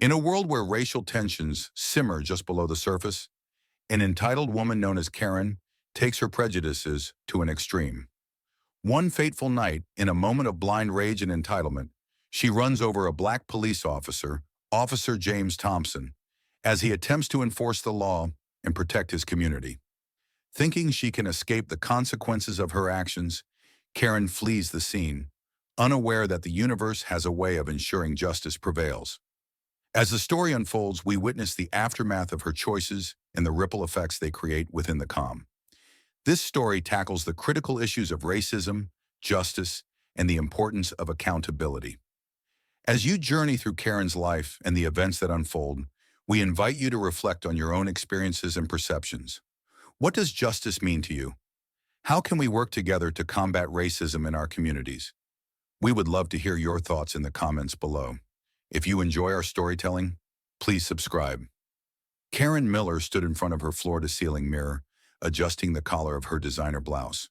In a world where racial tensions simmer just below the surface, an entitled woman known as Karen takes her prejudices to an extreme. One fateful night, in a moment of blind rage and entitlement, she runs over a black police officer, Officer James Thompson, as he attempts to enforce the law and protect his community. Thinking she can escape the consequences of her actions, Karen flees the scene, unaware that the universe has a way of ensuring justice prevails. As the story unfolds, we witness the aftermath of her choices and the ripple effects they create within the calm. This story tackles the critical issues of racism, justice, and the importance of accountability. As you journey through Karen's life and the events that unfold, we invite you to reflect on your own experiences and perceptions. What does justice mean to you? How can we work together to combat racism in our communities? We would love to hear your thoughts in the comments below. If you enjoy our storytelling, please subscribe. Karen Miller stood in front of her floor-to-ceiling mirror, adjusting the collar of her designer blouse.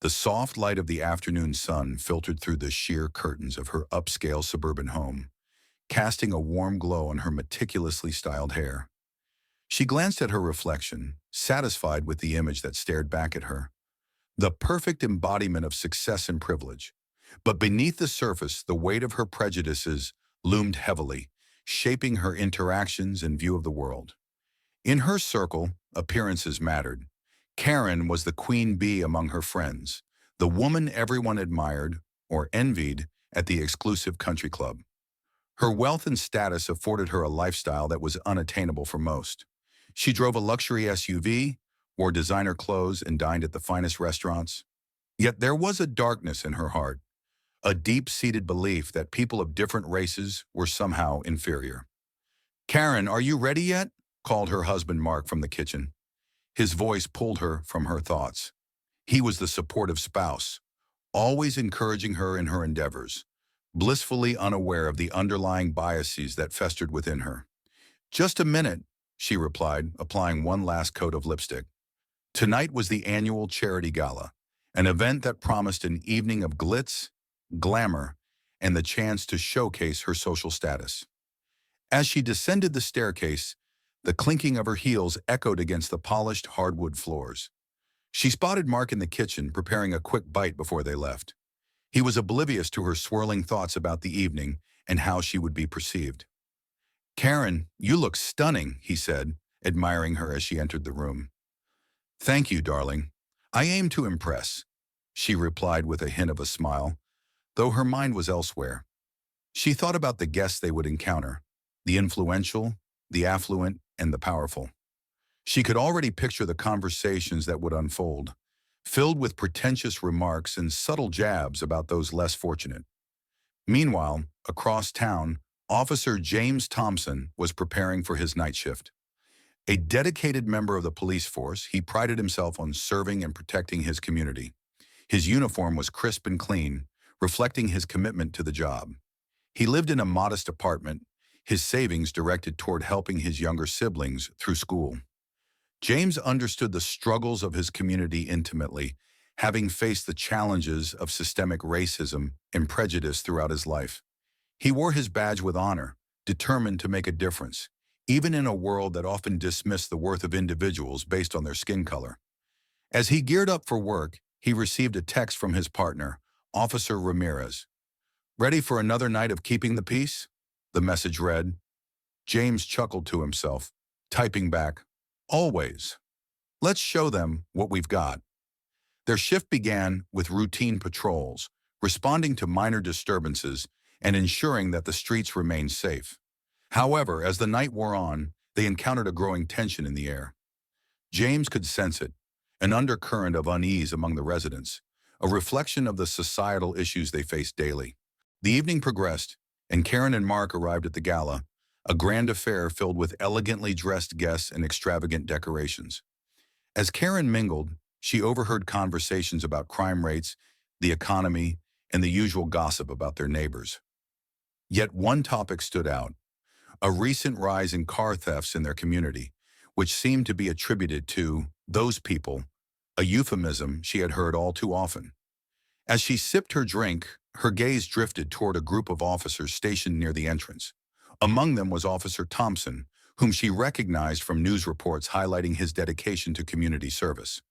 The soft light of the afternoon sun filtered through the sheer curtains of her upscale suburban home, casting a warm glow on her meticulously styled hair. She glanced at her reflection, satisfied with the image that stared back at her. The perfect embodiment of success and privilege. But beneath the surface, the weight of her prejudices loomed heavily, shaping her interactions and view of the world. In her circle, appearances mattered. Karen was the queen bee among her friends, the woman everyone admired or envied at the exclusive country club. Her wealth and status afforded her a lifestyle that was unattainable for most. She drove a luxury SUV, wore designer clothes, and dined at the finest restaurants. Yet there was a darkness in her heart, a deep-seated belief that people of different races were somehow inferior. "Karen, are you ready yet?" called her husband Mark from the kitchen. His voice pulled her from her thoughts. He was the supportive spouse, always encouraging her in her endeavors, blissfully unaware of the underlying biases that festered within her. "Just a minute," she replied, applying one last coat of lipstick. Tonight was the annual charity gala, an event that promised an evening of glitz, glamour, and the chance to showcase her social status. As she descended the staircase, the clinking of her heels echoed against the polished hardwood floors. She spotted Mark in the kitchen, preparing a quick bite before they left. He was oblivious to her swirling thoughts about the evening and how she would be perceived. "Karen, you look stunning," he said, admiring her as she entered the room. "Thank you, darling. I aim to impress," she replied with a hint of a smile, though her mind was elsewhere. She thought about the guests they would encounter, the influential, the affluent, and the powerful. She could already picture the conversations that would unfold, filled with pretentious remarks and subtle jabs about those less fortunate. Meanwhile, across town, Officer James Thompson was preparing for his night shift. A dedicated member of the police force, he prided himself on serving and protecting his community. His uniform was crisp and clean, reflecting his commitment to the job. He lived in a modest apartment, his savings directed toward helping his younger siblings through school. James understood the struggles of his community intimately, having faced the challenges of systemic racism and prejudice throughout his life. He wore his badge with honor, determined to make a difference, even in a world that often dismissed the worth of individuals based on their skin color. As he geared up for work, he received a text from his partner, Officer Ramirez. "Ready for another night of keeping the peace?" the message read. James chuckled to himself, typing back, "Always. Let's show them what we've got." Their shift began with routine patrols, responding to minor disturbances and ensuring that the streets remained safe. However, as the night wore on, they encountered a growing tension in the air. James could sense it, an undercurrent of unease among the residents, a reflection of the societal issues they faced daily. The evening progressed, and Karen and Mark arrived at the gala, a grand affair filled with elegantly dressed guests and extravagant decorations. As Karen mingled, she overheard conversations about crime rates, the economy, and the usual gossip about their neighbors. Yet one topic stood out: a recent rise in car thefts in their community, which seemed to be attributed to "those people," a euphemism she had heard all too often. As she sipped her drink, her gaze drifted toward a group of officers stationed near the entrance. Among them was Officer Thompson, whom she recognized from news reports highlighting his dedication to community service.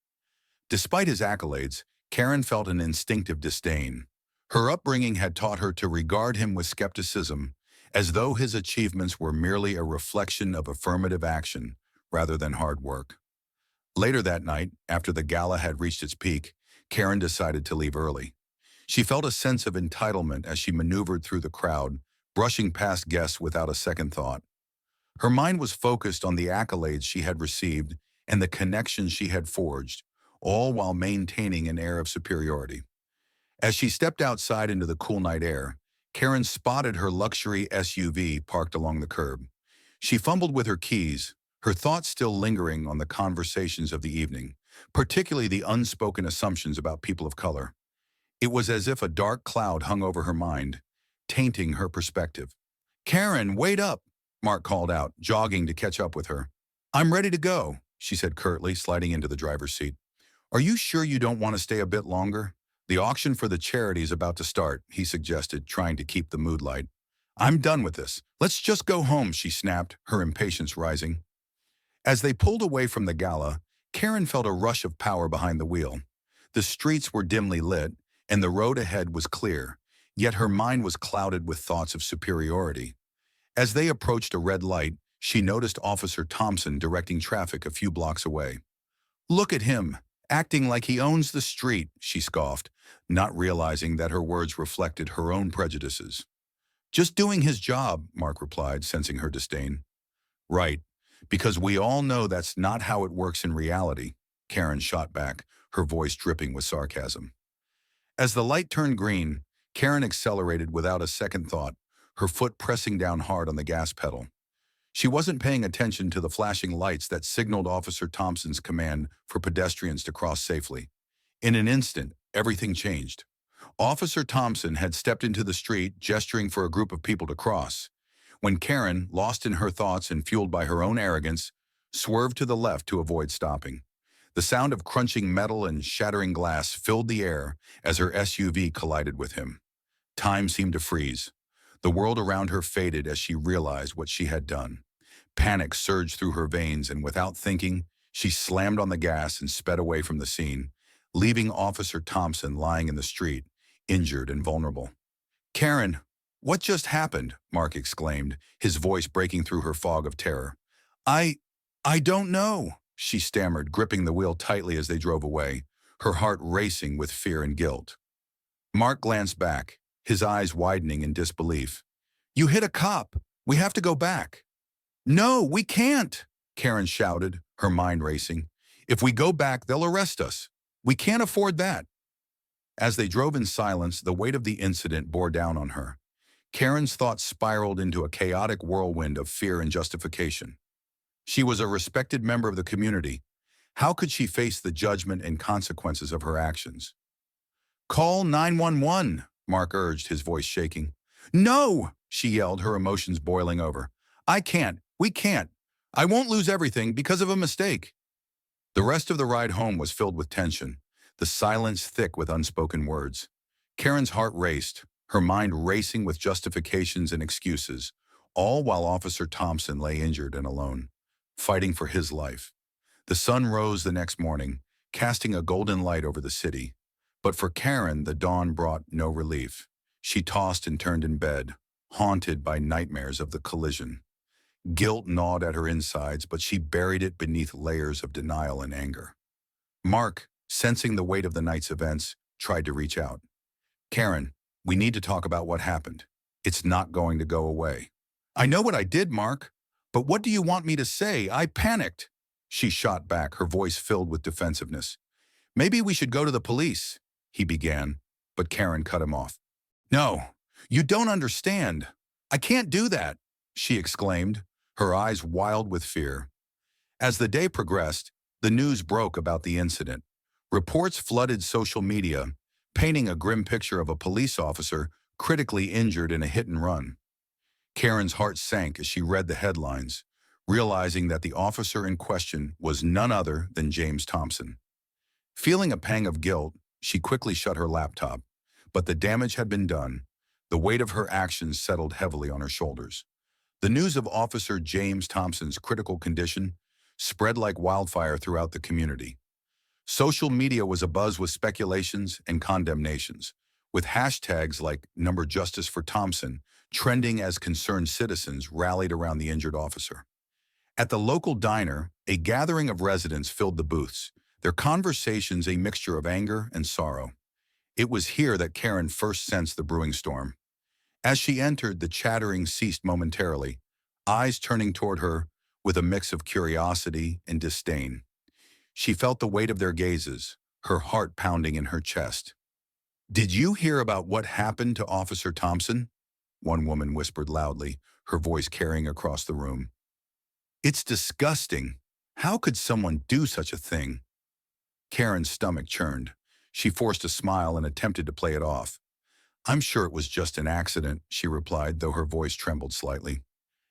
Despite his accolades, Karen felt an instinctive disdain. Her upbringing had taught her to regard him with skepticism, as though his achievements were merely a reflection of affirmative action rather than hard work. Later that night, after the gala had reached its peak, Karen decided to leave early. She felt a sense of entitlement as she maneuvered through the crowd, brushing past guests without a second thought. Her mind was focused on the accolades she had received and the connections she had forged, all while maintaining an air of superiority. As she stepped outside into the cool night air, Karen spotted her luxury SUV parked along the curb. She fumbled with her keys, her thoughts still lingering on the conversations of the evening, particularly the unspoken assumptions about people of color. It was as if a dark cloud hung over her mind, tainting her perspective. "Karen, wait up," Mark called out, jogging to catch up with her. "I'm ready to go," she said curtly, sliding into the driver's seat. "Are you sure you don't want to stay a bit longer? The auction for the charity is about to start," he suggested, trying to keep the mood light. "I'm done with this. Let's just go home," she snapped, her impatience rising. As they pulled away from the gala, Karen felt a rush of power behind the wheel. The streets were dimly lit, and the road ahead was clear, yet her mind was clouded with thoughts of superiority. As they approached a red light, she noticed Officer Thompson directing traffic a few blocks away. "Look at him, acting like he owns the street," she scoffed, not realizing that her words reflected her own prejudices. "Just doing his job," Mark replied, sensing her disdain. "Right, because we all know that's not how it works in reality," Karen shot back, her voice dripping with sarcasm. As the light turned green, Karen accelerated without a second thought, her foot pressing down hard on the gas pedal. She wasn't paying attention to the flashing lights that signaled Officer Thompson's command for pedestrians to cross safely. In an instant, everything changed. Officer Thompson had stepped into the street, gesturing for a group of people to cross, when Karen, lost in her thoughts and fueled by her own arrogance, swerved to the left to avoid stopping. The sound of crunching metal and shattering glass filled the air as her SUV collided with him. Time seemed to freeze. The world around her faded as she realized what she had done. Panic surged through her veins, and without thinking, she slammed on the gas and sped away from the scene, leaving Officer Thompson lying in the street, injured and vulnerable. "Karen, what just happened?" Mark exclaimed, his voice breaking through her fog of terror. I I don't know," she stammered, gripping the wheel tightly as they drove away, her heart racing with fear and guilt. Mark glanced back, his eyes widening in disbelief. "You hit a cop. We have to go back." "No, we can't," Karen shouted, her mind racing. "If we go back, they'll arrest us. We can't afford that." As they drove in silence, the weight of the incident bore down on her. Karen's thoughts spiraled into a chaotic whirlwind of fear and justification. She was a respected member of the community. How could she face the judgment and consequences of her actions? "Call 911, Mark urged, his voice shaking. "No," she yelled, her emotions boiling over. "I can't. We can't. I won't lose everything because of a mistake." The rest of the ride home was filled with tension, the silence thick with unspoken words. Karen's heart raced, her mind racing with justifications and excuses, all while Officer Thompson lay injured and alone, fighting for his life. The sun rose the next morning, casting a golden light over the city. But for Karen, the dawn brought no relief. She tossed and turned in bed, haunted by nightmares of the collision. Guilt gnawed at her insides, but she buried it beneath layers of denial and anger. Mark, sensing the weight of the night's events, tried to reach out. "Karen, we need to talk about what happened. It's not going to go away." "I know what I did, Mark. But what do you want me to say? I panicked." She shot back, her voice filled with defensiveness. "Maybe we should go to the police," he began, but Karen cut him off. "No, you don't understand. I can't do that," she exclaimed, her eyes wild with fear. As the day progressed, the news broke about the incident. Reports flooded social media, painting a grim picture of a police officer critically injured in a hit-and-run. Karen's heart sank as she read the headlines, realizing that the officer in question was none other than James Thompson. Feeling a pang of guilt, she quickly shut her laptop, but the damage had been done. The weight of her actions settled heavily on her shoulders. The news of Officer James Thompson's critical condition spread like wildfire throughout the community. Social media was abuzz with speculations and condemnations, with hashtags like #Justice for Thompson trending as concerned citizens rallied around the injured officer. At the local diner, a gathering of residents filled the booths, their conversations a mixture of anger and sorrow. It was here that Karen first sensed the brewing storm. As she entered, the chattering ceased momentarily, eyes turning toward her with a mix of curiosity and disdain. She felt the weight of their gazes, her heart pounding in her chest. "Did you hear about what happened to Officer Thompson?" One woman whispered loudly, her voice carrying across the room. "It's disgusting. How could someone do such a thing?" Karen's stomach churned. She forced a smile and attempted to play it off. "I'm sure it was just an accident," she replied, though her voice trembled slightly.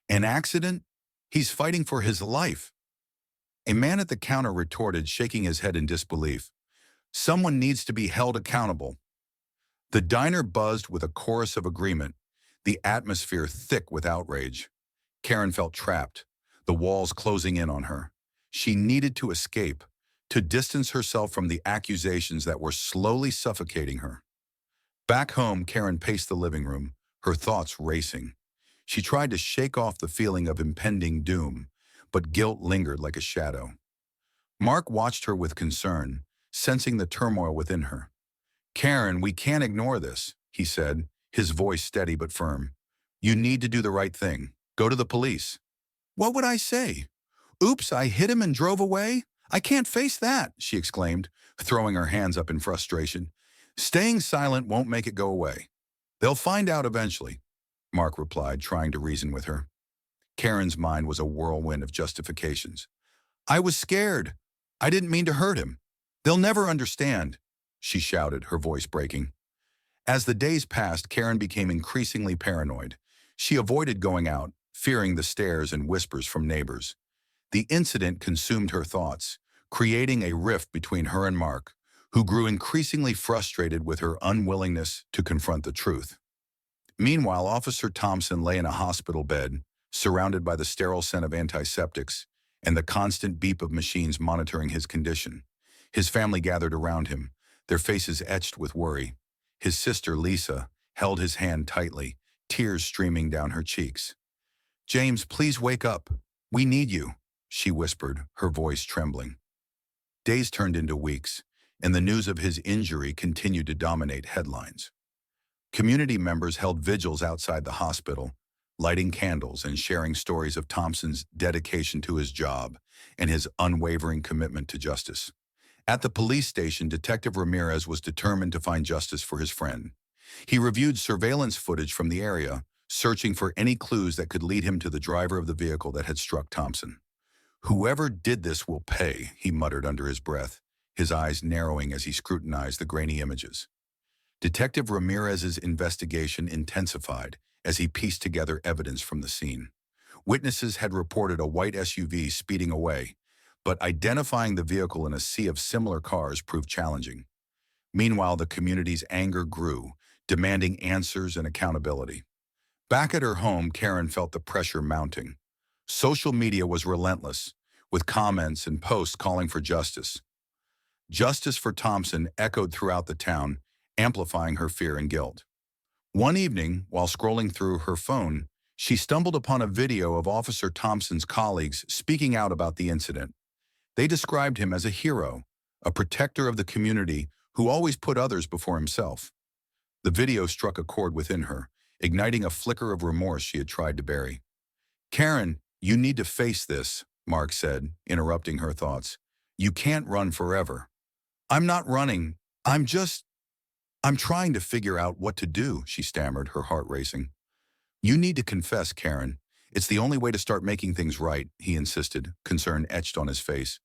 "An accident? He's fighting for his life." A man at the counter retorted, shaking his head in disbelief. "Someone needs to be held accountable." The diner buzzed with a chorus of agreement, the atmosphere thick with outrage. Karen felt trapped, the walls closing in on her. She needed to escape, to distance herself from the accusations that were slowly suffocating her. Back home, Karen paced the living room, her thoughts racing. She tried to shake off the feeling of impending doom, but guilt lingered like a shadow. Mark watched her with concern, sensing the turmoil within her. "Karen, we can't ignore this," he said, his voice steady but firm. "You need to do the right thing. Go to the police." "What would I say? Oops, I hit him and drove away? I can't face that," she exclaimed, throwing her hands up in frustration. "Staying silent won't make it go away. They'll find out eventually," Mark replied, trying to reason with her. Karen's mind was a whirlwind of justifications. "I was scared. I didn't mean to hurt him. They'll never understand," she shouted, her voice breaking. As the days passed, Karen became increasingly paranoid. She avoided going out, fearing the stares and whispers from neighbors. The incident consumed her thoughts, creating a rift between her and Mark, who grew increasingly frustrated with her unwillingness to confront the truth. Meanwhile, Officer Thompson lay in a hospital bed, surrounded by the sterile scent of antiseptics and the constant beep of machines monitoring his condition. His family gathered around him, their faces etched with worry. His sister, Lisa, held his hand tightly, tears streaming down her cheeks. "James, please wake up. We need you," she whispered, her voice trembling. Days turned into weeks, and the news of his injury continued to dominate headlines. Community members held vigils outside the hospital, lighting candles and sharing stories of Thompson's dedication to his job and his unwavering commitment to justice. At the police station, Detective Ramirez was determined to find justice for his friend. He reviewed surveillance footage from the area, searching for any clues that could lead him to the driver of the vehicle that had struck Thompson. "Whoever did this will pay," he muttered under his breath, his eyes narrowing as he scrutinized the grainy images. Detective Ramirez's investigation intensified as he pieced together evidence from the scene. Witnesses had reported a white SUV speeding away, but identifying the vehicle in a sea of similar cars proved challenging. Meanwhile, the community's anger grew, demanding answers and accountability. Back at her home, Karen felt the pressure mounting. Social media was relentless, with comments and posts calling for justice. Justice for Thompson echoed throughout the town, amplifying her fear and guilt. One evening, while scrolling through her phone, she stumbled upon a video of Officer Thompson's colleagues speaking out about the incident. They described him as a hero, a protector of the community who always put others before himself. The video struck a chord within her, igniting a flicker of remorse she had tried to bury. "Karen, you need to face this," Mark said, interrupting her thoughts. "You can't run forever." "I'm not running. I'm trying to figure out what to do," she stammered, her heart racing. "You need to confess, Karen. It's the only way to start making things right," he insisted, concern etched on his face.